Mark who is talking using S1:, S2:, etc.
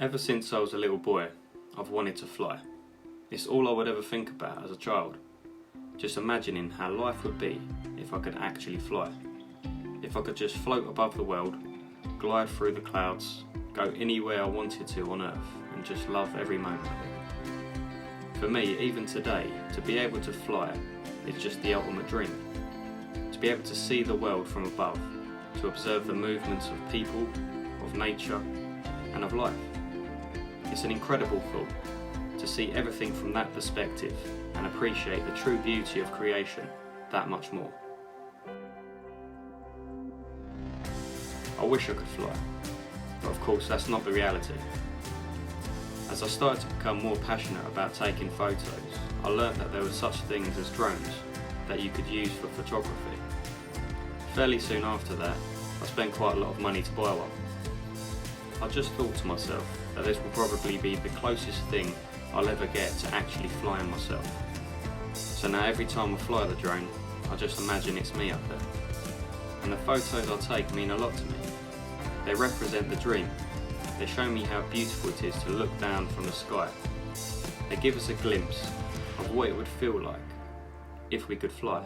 S1: Ever since I was a little boy, I've wanted to fly. It's all I would ever think about as a child. Just imagining how life would be if I could actually fly. If I could just float above the world, glide through the clouds, go anywhere I wanted to on Earth and just love every moment of it. For me, even today, to be able to fly is just the ultimate dream. To be able to see the world from above, to observe the movements of people, of nature, and of life. It's an incredible thought to see everything from that perspective and appreciate the true beauty of creation that much more. I wish I could fly, but of course that's not the reality. As I started to become more passionate about taking photos, I learnt that there were such things as drones that you could use for photography. Fairly soon after that, I spent quite a lot of money to buy one. I just thought to myself that this will probably be the closest thing I'll ever get to actually flying myself. So now every time I fly the drone, I just imagine it's me up there. And the photos I take mean a lot to me. They represent the dream. They show me how beautiful it is to look down from the sky. They give us a glimpse of what it would feel like if we could fly.